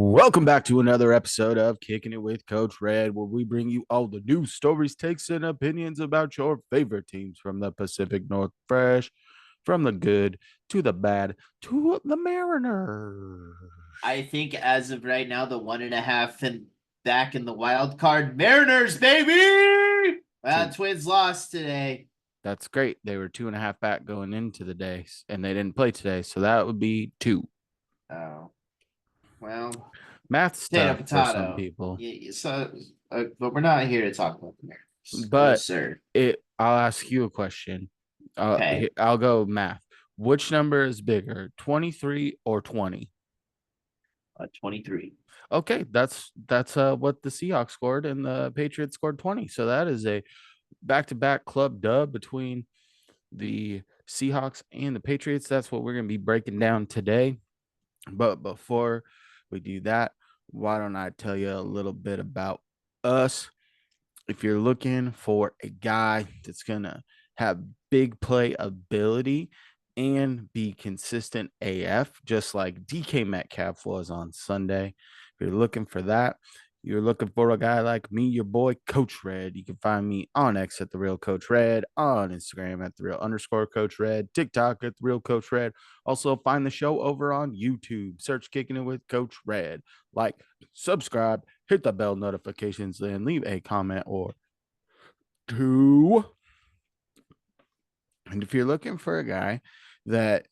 Welcome back to another episode of Kicking It with Coach Red, where we bring you all the news, stories, takes, and opinions about your favorite teams from the Pacific Northwest, from the good to the bad to the Mariners. I think as of right now, the 1.5 and back in the wild card Mariners, baby. Twins lost today. That's great. They were 2.5 back going into the day, and they didn't play today, so that would be 2. Oh, well, Math's potato, tough for some potato. people, Yeah, so, but we're not here to talk about the Mariners. No, but sir. I'll ask you a question. Okay, I'll go math. Which number is bigger, 23 or 20? 23. Okay, that's what the Seahawks scored and the Patriots scored 20. So that is a back-to-back club dub between the Seahawks and the Patriots. That's what we're going to be breaking down today. But before we do that, why don't I tell you a little bit about us? If you're looking for a guy that's going to have big play ability and be consistent AF, just like DK Metcalf was on Sunday, if you're looking for that, you're looking for a guy like me, your boy, Coach Red. You can find me on X at The Real Coach Red, on Instagram at The Real _ Coach Red, TikTok at The Real Coach Red. Also, find the show over on YouTube. Search Kicking It with Coach Red. Like, subscribe, hit the bell notifications, then leave a comment or two. And if you're looking for a guy that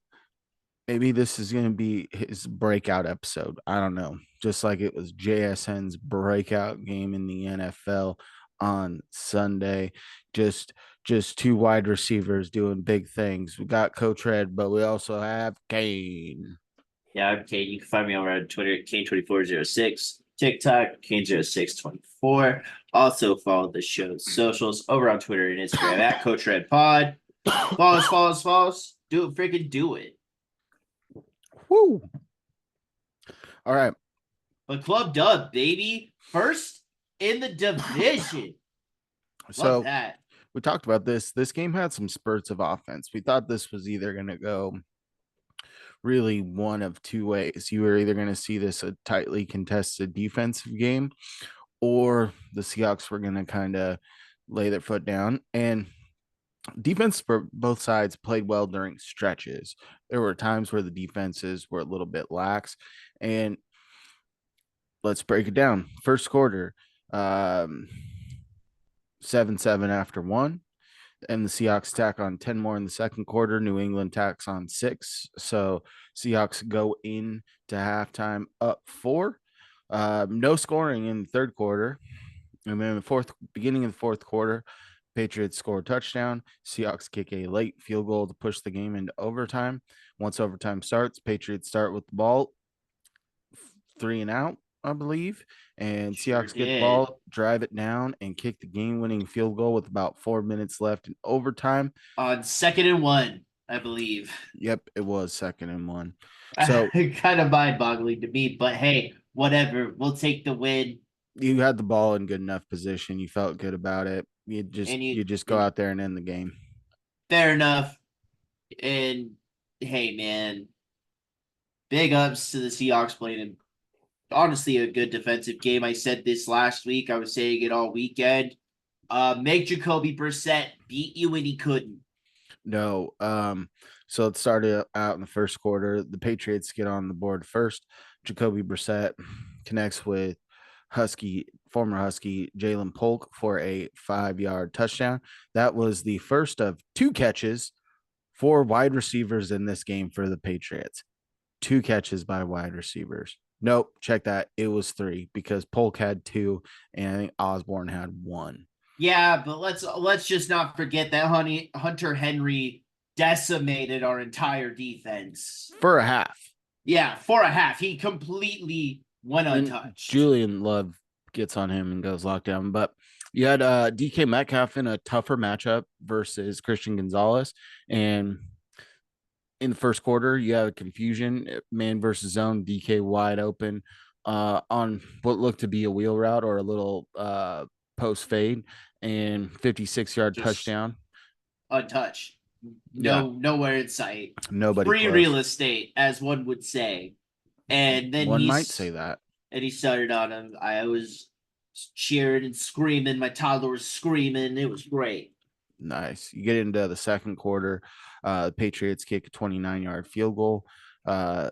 maybe this is going to be his breakout episode, I don't know, just like it was JSN's breakout game in the NFL on Sunday, just two wide receivers doing big things. We got Coach Red, but we also have Cain. Yeah, I'm Kane. You can find me over on Twitter at Kane2406, TikTok, Kane0624. Also follow the show's socials over on Twitter and Instagram at Coach Red Pod. Follow us. Do it, freaking do it. Woo! All right. But club dub, baby. First in the division. Love that. We talked about this. This game had some spurts of offense. We thought this was either going to go really one of two ways. You were either going to see this a tightly contested defensive game, or the Seahawks were going to kind of lay their foot down. And defense for both sides played well during stretches. There were times where the defenses were a little bit lax. And let's break it down. First quarter, 7-7 after one. And the Seahawks tack on 10 more in the second quarter. New England tacks on 6. So Seahawks go into halftime up 4. No scoring in the third quarter. And then beginning of the fourth quarter, Patriots score a touchdown. Seahawks kick a late field goal to push the game into overtime. Once overtime starts, Patriots start with the ball 3 and out, I believe. And Seahawks get the ball, drive it down, and kick the game-winning field goal with about 4 minutes left in overtime. On 2nd and 1, I believe. Yep, it was 2nd and 1. So kind of mind-boggling to me, but hey, whatever. We'll take the win. You had the ball in good enough position. You felt good about it. You just go out there and end the game. Fair enough. And hey, man, big ups to the Seahawks playing honestly a good defensive game. I said this last week. I was saying it all weekend. Make Jacoby Brissett beat you when he couldn't. No. So it started out in the first quarter. The Patriots get on the board first. Jacoby Brissett connects with former Husky Jalen Polk for a 5-yard touchdown. That was the first of 2 catches for wide receivers in this game for the Patriots. 2 catches by wide receivers. Nope, check that. It was 3 because Polk had 2 and I think Osborne had 1. Yeah, but let's just not forget that Hunter Henry decimated our entire defense for a half. Yeah, for a half. He completely went untouched. Julian Love gets on him and goes lockdown. But you had DK Metcalf in a tougher matchup versus Christian Gonzalez. And in the first quarter, you have a confusion, man versus zone, DK wide open on what looked to be a wheel route or a little post fade, and 56-yard touchdown. Untouched. Nowhere in sight. Nobody free close. Real estate, as one would say. And then one might say that. and he started on him. I was cheering and screaming. My toddler was screaming. It was great. Nice. You get into the second quarter. The Patriots kick a 29-yard field goal. Uh,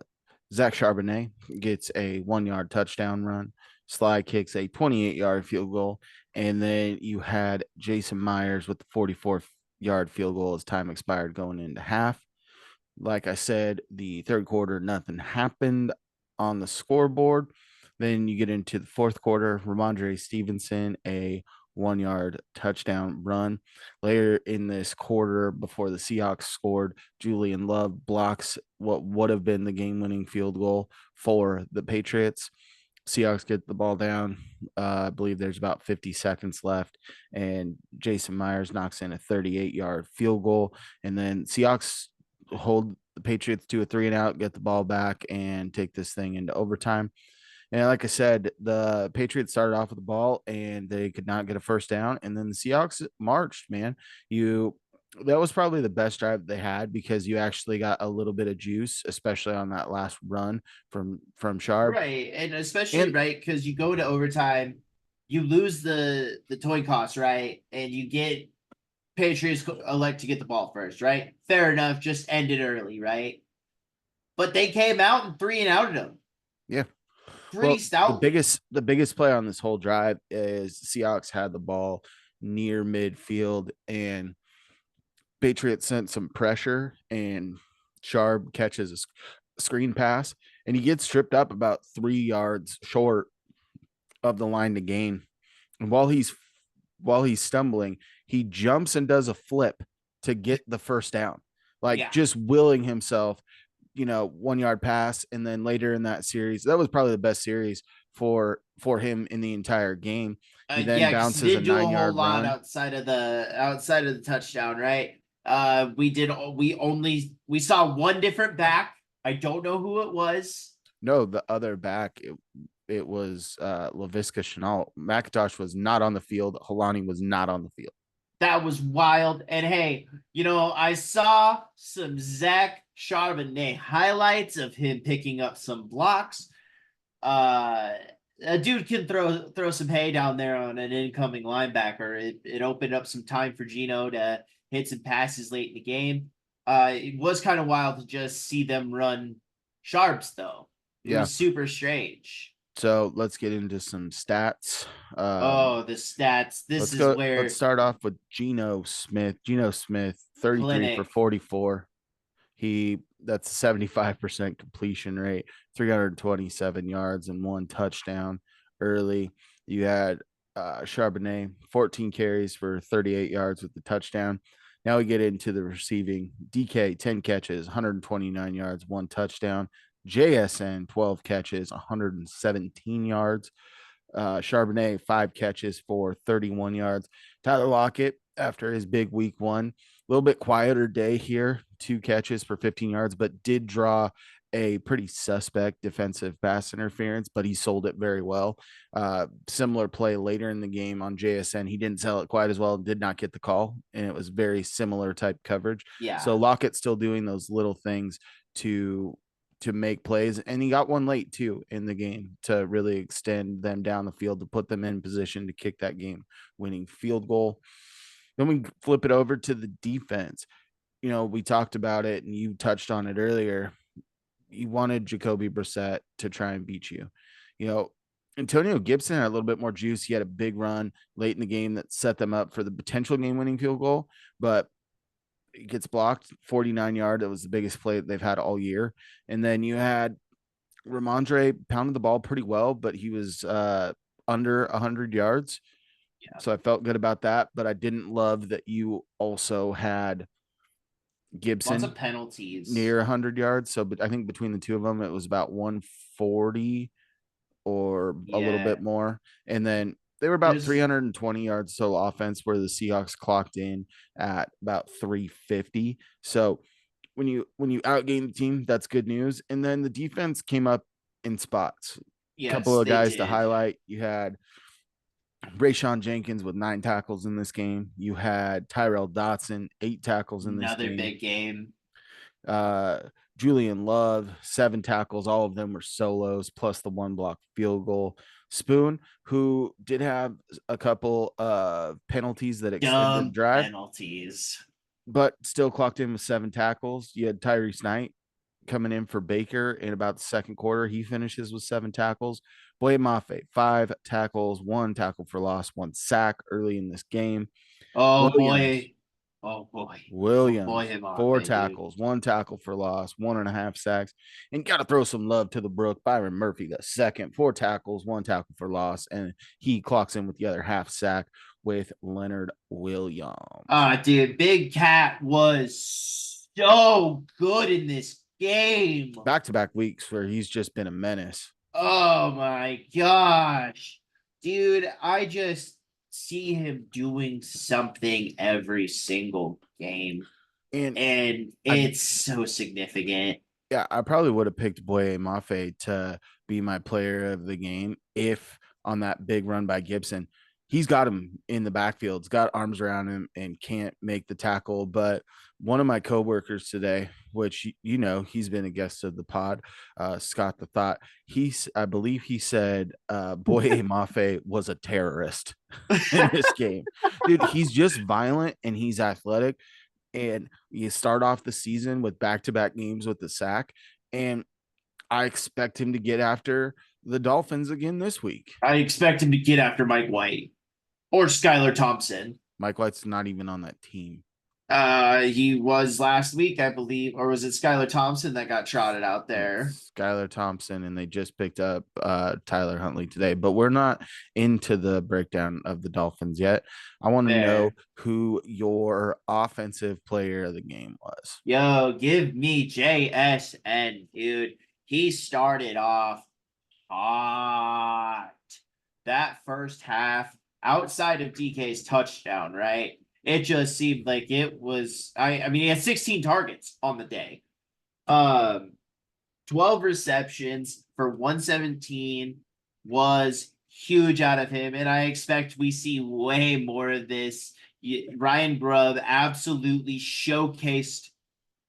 Zach Charbonnet gets a 1 yard touchdown run. Sly kicks a 28-yard field goal. And then you had Jason Myers with the 44-yard field goal as time expired going into half. Like I said, the third quarter, nothing happened on the scoreboard. Then you get into the fourth quarter, Ramondre Stevenson, a 1 yard touchdown run. Later in this quarter, before the Seahawks scored, Julian Love blocks what would have been the game winning field goal for the Patriots. Seahawks get the ball down. I believe there's about 50 seconds left, and Jason Myers knocks in a 38-yard field goal. And then Seahawks hold the Patriots to a 3-and-out, get the ball back, and take this thing into overtime. And like I said, the Patriots started off with the ball and they could not get a first down. And then the Seahawks marched, man. That was probably the best drive they had because you actually got a little bit of juice, especially on that last run from Sharp. Right, and especially And right because you go to overtime, you lose the toy cost, right, and you get Patriots elect to get the ball first, right? Fair enough, just end it early, right? But they came out and three and outed them yeah, pretty well, the stoutly. biggest play on this whole drive is Seahawks had the ball near midfield and Patriots sent some pressure and Sharp catches a screen pass and he gets tripped up about 3 yards short of the line to gain. And while he's stumbling, he jumps and does a flip to get the first down, like Yeah, just willing himself, 1 yard pass. And then later in that series, that was probably the best series for him in the entire game. He then yeah, because he bounces a didn't do a nine whole yard lot run. outside of the touchdown, right? We saw one different back. I don't know who it was. No, the other back, it was Laviska Chenault. McIntosh was not on the field. Holani was not on the field. That was wild. And hey, I saw some Zach Charbonnet highlights of him picking up some blocks. Uh, a dude can throw some hay down there on an incoming linebacker. It opened up some time for Gino to hit some passes late in the game. It was kind of wild to just see them run sharps though. It Yeah. was super strange. So let's get into some stats. Oh, the stats. This Let's is go. Let's where start off with Geno Smith. Geno Smith, 33 for clinic. 44. That's 75% completion rate, 327 yards and one touchdown early. You had Charbonnet, 14 carries for 38 yards with the touchdown. Now we get into the receiving. DK, 10 catches, 129 yards, one touchdown. JSN, 12 catches, 117 yards. Charbonnet, 5 catches for 31 yards. Tyler Lockett, after his big week 1, a little bit quieter day here, 2 catches for 15 yards, but did draw a pretty suspect defensive pass interference, but he sold it very well. Similar play later in the game on JSN. He didn't sell it quite as well, did not get the call, and it was very similar type coverage. So Yeah. Lockett still doing those little things to make plays, and he got one late too in the game to really extend them down the field to put them in position to kick that game winning field goal. Then we flip it over to the defense. We talked about it and you touched on it earlier. You wanted Jacoby Brissett to try and beat you. You know, Antonio Gibson had a little bit more juice. He had a big run late in the game that set them up for the potential game winning field goal, but it gets blocked 49-yard. That was the biggest play that they've had all year. And then you had Ramondre pounded the ball pretty well, but he was under 100 yards. Yeah. So I felt good about that, but I didn't love that you also had Lots Gibson of penalties. near 100 yards. So but I think between the two of them, it was about 140 or a little Yeah. bit more. And then they were about There's 320 yards total offense, where the Seahawks clocked in at about 350. So when you outgain the team, that's good news. And then the defense came up in spots. A couple yes, of they guys to did. highlight. You had Brayshawn Jenkins with 9 tackles in this game. You had Tyrell Dotson, 8 tackles in this Another game. big game. Uh, Julian Love, 7 tackles. All of them were solos, plus the 1 block field goal. Spoon, who did have a couple penalties that extended the Dumb drive, penalties. but still clocked in with 7 tackles. You had Tyrese Knight coming in for Baker in about the second quarter. He finishes with 7 tackles. Boye Mafe, 5 tackles, 1 tackle for loss, 1 sack early in this game. Oh Williams, boy. Oh boy. Oh boy, Williams, him off, 4 dude. tackles, 1 tackle for loss, 1.5 sacks. And got to throw some love to the Brook. Byron Murphy, the second, 4 tackles, 1 tackle for loss. And he clocks in with the other half sack with Leonard Williams. Dude, Big Cat was so good in this game. Back to back weeks where he's just been a menace. Oh my gosh. Dude, I just see him doing something every single game. And And I it's so significant. yeah, I probably would have picked Boye Mafe to be my player of the game if on that big run by Gibson. He's got him in the backfield, he's got arms around him and can't make the tackle. But one of my coworkers today, which he's been a guest of the pod, Scott the Thought, I believe he said Boye Mafe was a terrorist in this game. Dude, he's just violent and he's athletic, and you start off the season with back-to-back games with the sack, and I expect him to get after the Dolphins again this week. I expect him to get after Mike White or Skylar Thompson. Mike White's not even on that team. He was last week, I believe, or was it Skylar Thompson that got trotted out there? Skylar Thompson, and they just picked up Tyler Huntley today. But we're not into the breakdown of the Dolphins yet. I want to know who your offensive player of the game was. Yo, give me JSN, dude. He started off hot. That first half, outside of DK's touchdown, right? It just seemed like it was. I mean, he had 16 targets on the day. 12 receptions for 117 was huge out of him, and I expect we see way more of this. Ryan Grubb absolutely showcased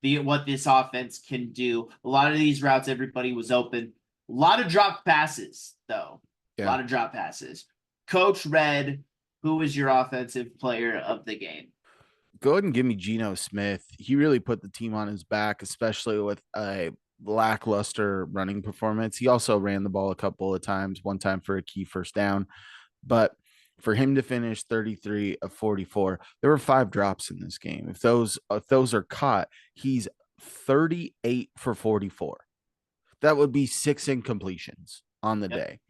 what this offense can do. A lot of these routes, everybody was open. A lot of drop passes, though. Yeah. A lot of drop passes. Coach Red, who was your offensive player of the game? Go ahead and give me Geno Smith. He really put the team on his back, especially with a lackluster running performance. He also ran the ball a couple of times, one time for a key first down. But for him to finish 33 of 44, there were 5 drops in this game. If those are caught, he's 38 for 44. That would be 6 incompletions on the day.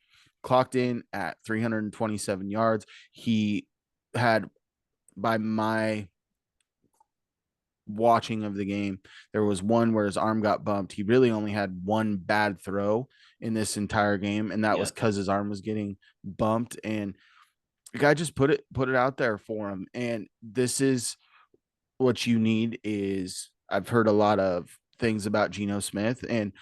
Clocked in at 327 yards. He had, by my watching of the game, there was one where his arm got bumped. He really only had one bad throw in this entire game, and that was because his arm was getting bumped, and the guy just put it out there for him. And this is what you need. Is I've heard a lot of things about Geno Smith, and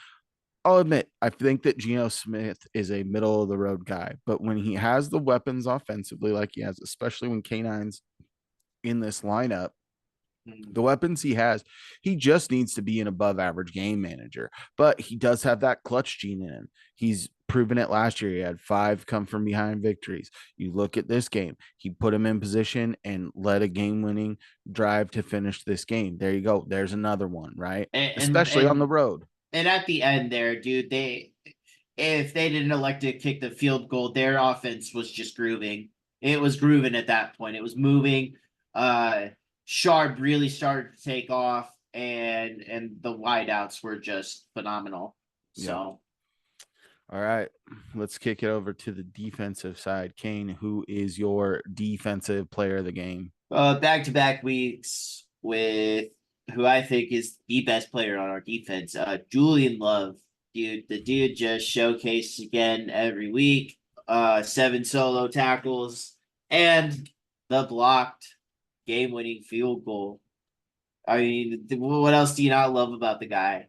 I'll admit, I think that Geno Smith is a middle of the road guy, but when he has the weapons offensively, like he has, especially when K9's in this lineup, the weapons he has, he just needs to be an above average game manager. But he does have that clutch gene in him. He's proven it last year. He had 5 come from behind victories. You look at this game, he put him in position and led a game winning drive to finish this game. There you go. There's another one, right? Especially on the road. And at the end there, dude, if they didn't elect to kick the field goal, their offense was just grooving. It was grooving at that point. It was moving. Sharp really started to take off, and the wideouts were just phenomenal. So, all right, let's kick it over to the defensive side. Cain, who is your defensive player of the game? Back-to-back weeks with who I think is the best player on our defense, Julian Love. Dude, the dude just showcased again every week. 7 solo tackles and the blocked game-winning field goal. I mean, what else do you not love about the guy?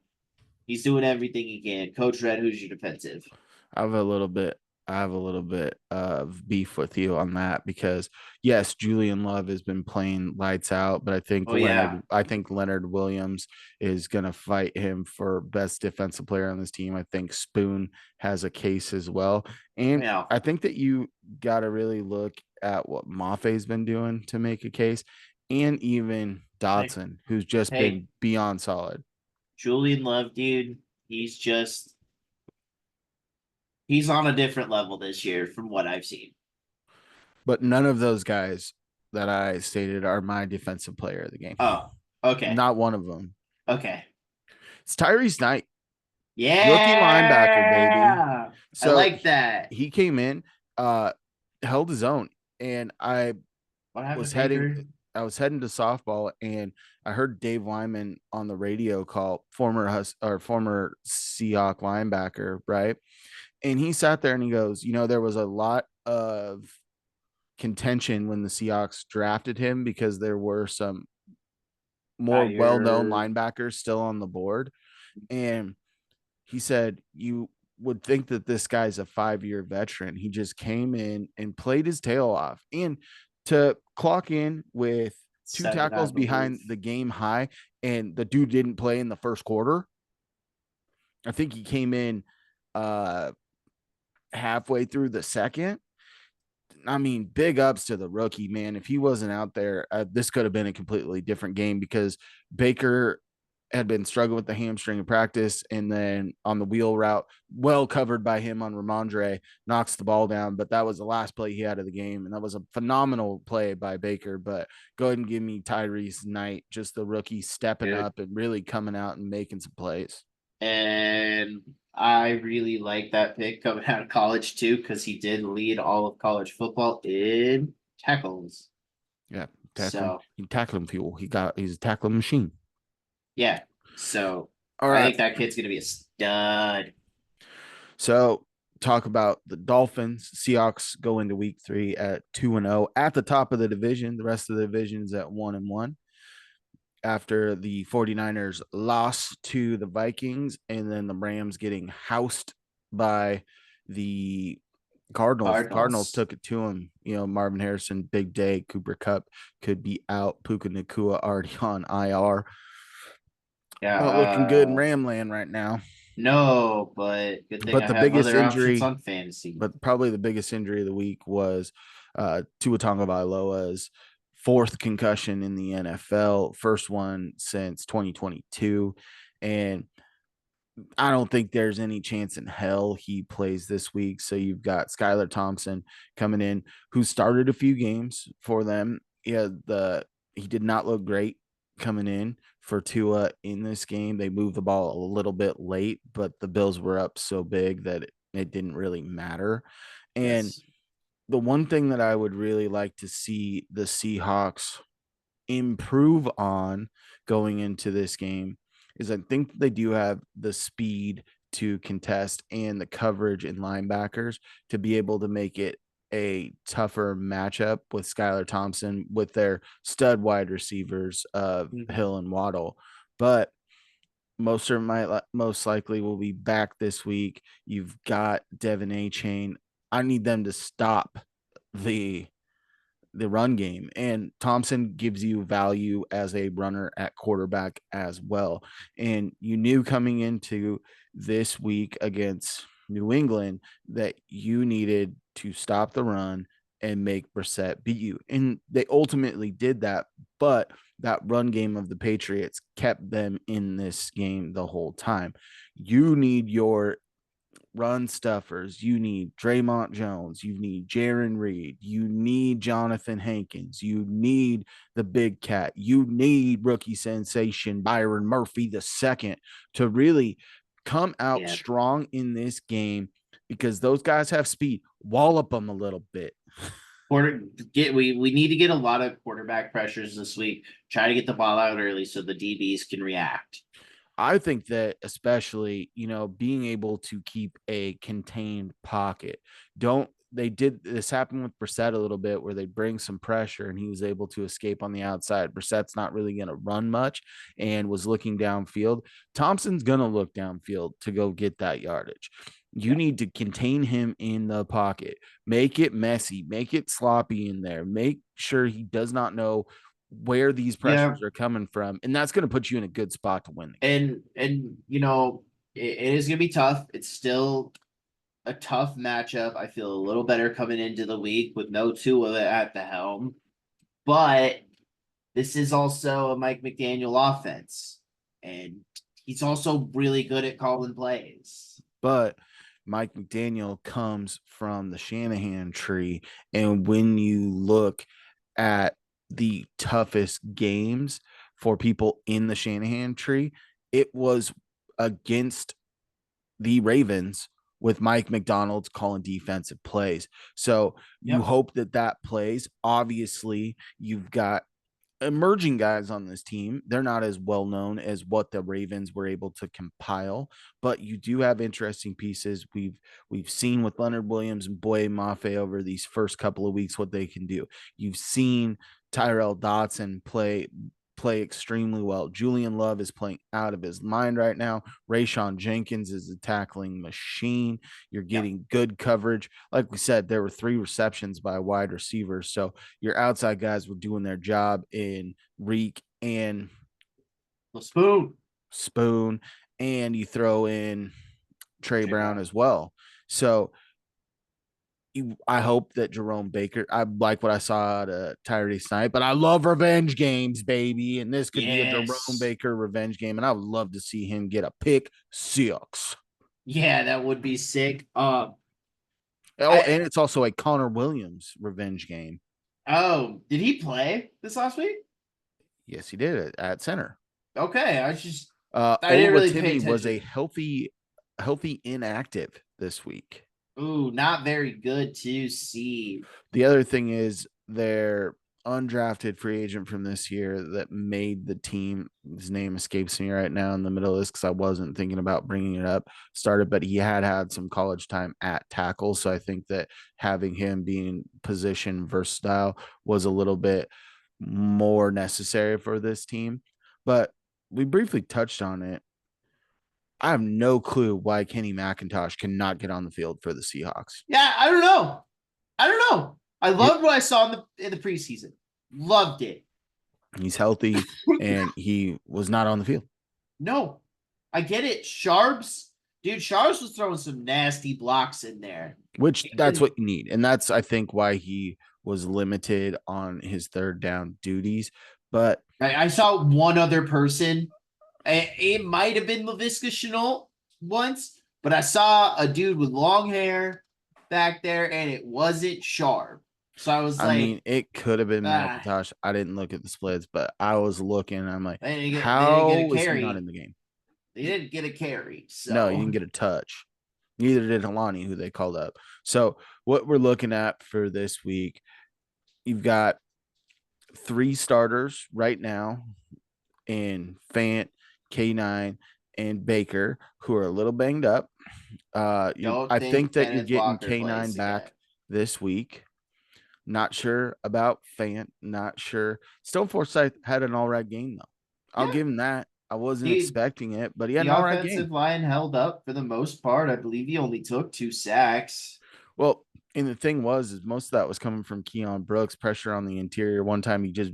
He's doing everything he can. Coach Red, who's your defensive? I have a little bit I have a little bit of beef with you on that because yes, Julian Love has been playing lights out, but Oh yeah, I think Leonard Williams is going to fight him for best defensive player on this team. I think Spoon has a case as well. And yeah. I think that you got to really look at what Maffe's been doing to make a case, and even Hey, Dotson, who's just hey, been beyond solid. Julian Love, dude. He's just he's on a different level this year from what I've seen. But none of those guys that I stated are my defensive player of the game. Oh, okay, Not one of them. okay. It's Tyrese Knight, rookie linebacker, baby. Yeah, I So like that. he came in, uh, held his own, and What was happened, heading. Baker? I was heading to softball, and I heard Dave Lyman on the radio call, former Seahawk linebacker, right? And he sat there and he goes, there was a lot of contention when the Seahawks drafted him because there were some more well-known Tired. linebackers still on the board. And he said, you would think that this guy's a 5-year veteran. He just came in and played his tail off. And to clock in with two Seven, I tackles believe. behind the game high, and the dude didn't play in the first quarter. I think he came in uh halfway through the second. I mean, big ups to the rookie, man. If he wasn't out there, this could have been a completely different game because Baker had been struggling with the hamstring in practice, and then on the wheel route, well covered by him on Ramondre, knocks the ball down. But that was the last play he had of the game, and that was a phenomenal play by Baker. But go ahead and give me Tyrese Knight, just the rookie stepping Dude. up and really coming out and making some plays. And I really like that pick coming out of college too, because he did lead all of college football in tackles. Yeah, So tackling fuel. He's a tackling machine. yeah. So All I right. think that kid's gonna be a stud. So talk about the Dolphins. Seahawks go into week 3 at 2-0 at the top of the division. The rest of the division is at 1-1 after the 49ers lost to the Vikings, and then the Rams getting housed by the Cardinals. The Cardinals Cardinals. took it to him. Marvin Harrison, big day. Cooper Cup could be out. Puka Nakua already on IR. Yeah, Not looking good in Ramland right now. no, but good thing But I the have biggest other options injury on fantasy. but probably the biggest injury of the week was Tua Tagovailoa's fourth concussion in the NFL, first one since 2022. And I don't think there's any chance in hell he plays this week. So you've got Skylar Thompson coming in, who started a few games for them. He did not look great coming in for Tua in this game. They moved the ball a little bit late, but the Bills were up so big that it didn't really matter. And Yes. the one thing that I would really like to see the Seahawks improve on going into this game is I think they do have the speed to contest and the coverage and linebackers to be able to make it a tougher matchup with Skylar Thompson with their stud wide receivers of Mhm. Hill and Waddle. But most likely will be back this week. You've got Devin A. Chain. I need them to stop the run game. And Thompson gives you value as a runner at quarterback as well. And you knew coming into this week against New England that you needed to stop the run and make Brissett beat you. And they ultimately did that, but that run game of the Patriots kept them in this game the whole time. You need your run stuffers. You need Draymond Jones. You need Jaron Reed. You need Jonathan Hankins. You need the big cat. You need rookie sensation Byron Murphy the second to really come out Yeah. strong in this game because those guys have speed. Wallop them a little bit. We need to get a lot of quarterback pressures this week. Try to get the ball out early so the DBs can react. I think that especially, being able to keep a contained pocket. Don't they did this happen with Brissett a little bit where they bring some pressure and he was able to escape on the outside. Brissett's not really going to run much and was looking downfield. Thompson's going to look downfield to go get that yardage. You need to contain him in the pocket, make it messy, make it sloppy in there, make sure he does not know where these Yeah, pressures are coming from. And that's going to put you in a good spot to win the game. and it is gonna be tough. It's still a tough matchup. I feel a little better coming into the week with no Tua at the helm, but this is also a Mike McDaniel offense, and he's also really good at calling plays. But Mike McDaniel comes from the Shanahan tree. And when you look at the toughest games for people in the Shanahan tree, it was against the Ravens with Mike McDonald calling defensive plays. So you Yep. hope that that plays. Obviously, you've got emerging guys on this team. They're not as well known as what the Ravens were able to compile, but you do have interesting pieces. We've seen with Leonard Williams and Boye Mafe over these first couple of weeks what they can do. You've seen Tyrell Dotson play extremely well. Julian Love is playing out of his mind right now. Rayshon Jenkins is a tackling machine. You're Yep. getting good coverage. Like we said, there were 3 receptions by wide receivers. So your outside guys were doing their job in Reek and The spoon. Spoon, and you throw in Trey Jay Brown Brown. as well. So I hope that Jerome Baker, I like what I saw at Tyree Snipe, but I love revenge games, baby. And this could be a Jerome Yes. Baker revenge game. And I would love to see him get a pick six. Yeah, that would be sick. Oh, I and it's also a Connor Williams revenge game. oh, did he play this last week? Yes, he did it at center. Okay, I didn't really pay Oluwatimi was a attention. healthy inactive this week. Ooh, not very good to see. The other thing is their undrafted free agent from this year that made the team. His name escapes me right now in the middle of this because I wasn't thinking about bringing it up. Started, but he had some college time at tackle, so I think that having him being position versatile was a little bit more necessary for this team. But we briefly touched on it. I have no clue why Kenny McIntosh cannot get on the field for the Seahawks. Yeah, I don't know. I don't know. I It, loved what I saw in the preseason. Loved it. he's healthy and he was not on the field, No, I get it. Sharps was throwing some nasty blocks in there. which that's And what you need. And that's, I think, why he was limited on his third down duties. But I saw one other person. It might have been Laviska Chenault once, but I saw a dude with long hair back there, and it wasn't Sharp. So I was I mean, like, it could have been ah, McIntosh. I didn't look at the splits, but I was looking. I'm like, they didn't get a how is he not in carry. the game? They didn't get a carry. No, he So didn't get a touch. Neither did Alani, who they called up. So, what we're looking at for this week, you've got 3 starters right now in Fant, K9, and Baker, who are a little banged up. don't I think think that you're Kenneth getting Walker K9 plays again. back this week. Not sure about Fant. Not sure. Still, Forsyth had an all right game, though. I'll Yeah. give him that. I wasn't He expecting it, but he had the an all right game. offensive line held up for the most part. I believe he only took 2 sacks. Well, and the thing was, is most of that was coming from Keon Brooks, pressure on the interior. One time he just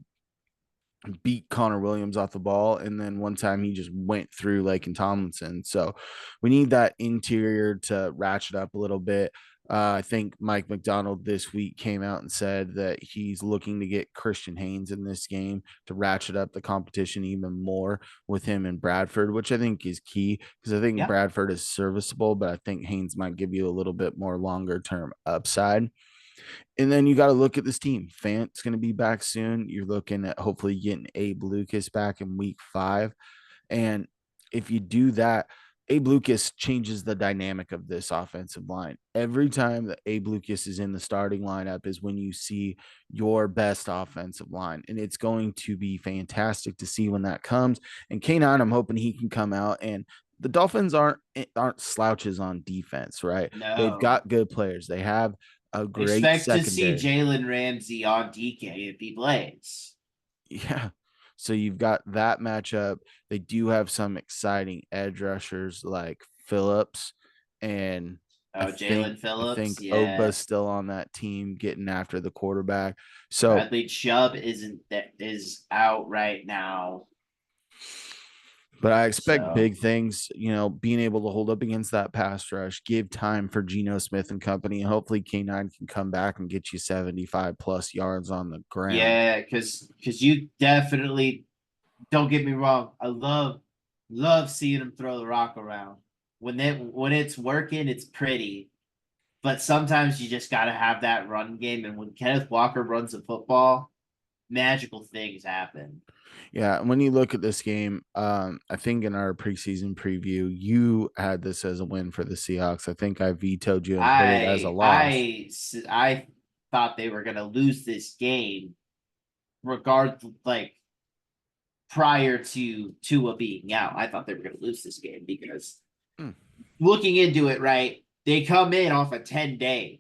beat Connor Williams off the ball, and then one time he just went through Lake and Tomlinson. So we need that interior to ratchet up a little bit. I think Mike McDonald this week came out and said that he's looking to get Christian Haynes in this game to ratchet up the competition even more with him and Bradford, which I think is key because I think Yeah. Bradford is serviceable, but I think Haynes might give you a little bit more longer term upside. And then you got to look at this team. Fant's going to be back soon. You're looking at hopefully getting Abe Lucas back in week 5. And if you do that, Abe Lucas changes the dynamic of this offensive line. Every time that Abe Lucas is in the starting lineup is when you see your best offensive line. And it's going to be fantastic to see when that comes. And K9, I'm hoping he can come out. And the Dolphins aren't slouches on defense, right? They've No. got good players. They have a great Expect to see secondary. Jalen Ramsey on DK if he plays. Yeah. So you've got that matchup. They do have some exciting edge rushers like Phillips and I Oh, think Jalen Phillips. Oba's Yeah. still on that team getting after the quarterback. So, Bradley Chubb is out right now. but I expect So big things, being able to hold up against that pass rush, give time for Geno Smith and company. And hopefully K9 can come back and get you 75 plus yards on the ground. yeah, because you definitely don't get me wrong. I love seeing him throw the rock around. When it's working, it's pretty. But sometimes you just gotta have that run game. And when Kenneth Walker runs the football, magical things happen. Yeah, when you look at this game, I think in our preseason preview, you had this as a win for the Seahawks. I think I vetoed you and put it as a I loss. I I thought they were gonna lose this game, like prior to Tua being out. I thought they were gonna lose this game because Mm, looking into it, right, they come in off a 10-day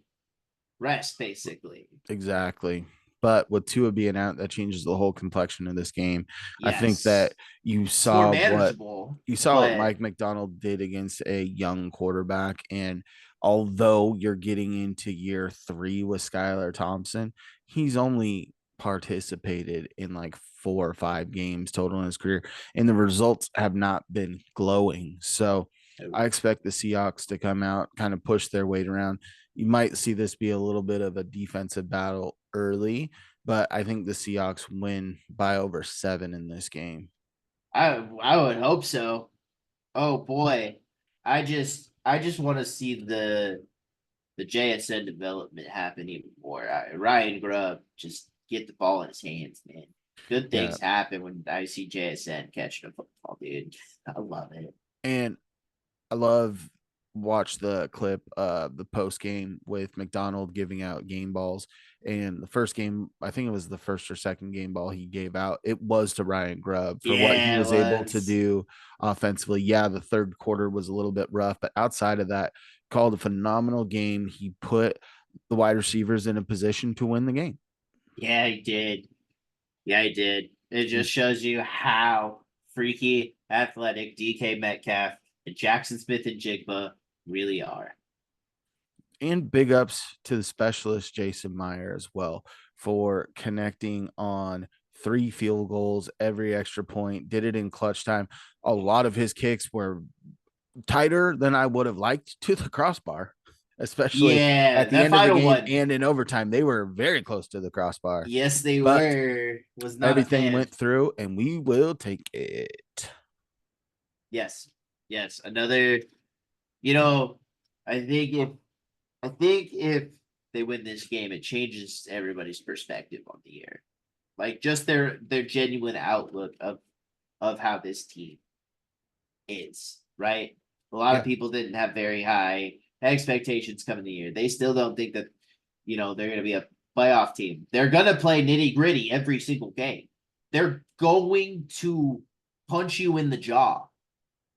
rest, basically. exactly. But with Tua being out, that changes the whole complexion of this game. I think that Yes, you it's more saw what manageable, Mike but McDonald did against a young quarterback. And although you're getting into year 3 with Skylar Thompson, he's only participated in like 4 or 5 games total in his career, and the results have not been glowing. So I expect the Seahawks to come out, kind of push their weight around. You might see this be a little bit of a defensive battle early, but I think the Seahawks win by over 7 in this game. I would hope so. Oh boy, I just want to see the JSN development happen even more. Ryan Grubb just get the ball in his hands, man. Good Yeah. things happen when I see JSN catching a football, dude. I love it. And I love watch the clip the post game with McDonald giving out game balls. And the first game, I think it was the first or second game ball he gave out, it was to Ryan Grubb for what he Yeah, it was able to was. do offensively. Yeah, the third quarter was a little bit rough, but outside of that, called a phenomenal game. He put the wide receivers in a position to win the game. Yeah, he did. Yeah, he did. It Mm. just shows you how freaky athletic DK Metcalf and Jackson Smith and Jigba really are. And big ups to the specialist Jason Meyer as well for connecting on 3 field goals, every extra point, did it in clutch time. A lot of his kicks were tighter than I would have liked to the crossbar, especially Yeah, at the that end of the final game one. and in overtime. They were very close to the crossbar, Yes, they but were. Was not a everything fan. went through and we will take it. Yes. Yes. Another, you know, I think if I think if they win this game, it changes everybody's perspective on the year. Like just their genuine outlook of how this team is, right? A lot of Yeah. people didn't have very high expectations coming the year. They still don't think that, they're gonna be a playoff team. They're gonna play nitty-gritty every single game. They're going to punch you in the jaw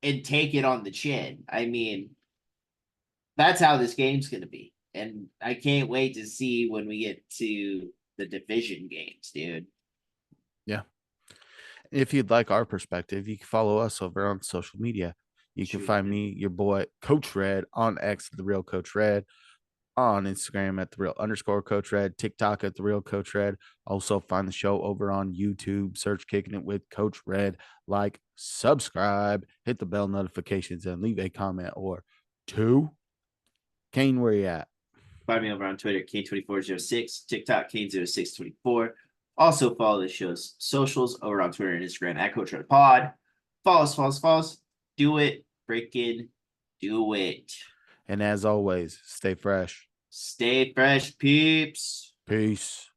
and take it on the chin. I mean, that's how this game's going to be. And I can't wait to see when we get to the division games, dude. Yeah. If you'd like our perspective, you can follow us over on social media. You can Shoot, find man. me, your boy, Coach Red, on X, the real Coach Red, on Instagram at the real underscore Coach Red, TikTok at the real Coach Red. Also, find the show over on YouTube. Search Kicking It with Coach Red. Like, subscribe, hit the bell notifications, and leave a comment or two. Kane, where you at? Find me over on Twitter, Kane2406, TikTok, Kane0624. Also follow the show's socials over on Twitter and Instagram at Coach Red Pod. Follow us. Do it. Freaking do it. And as always, stay fresh. Stay fresh, peeps. Peace.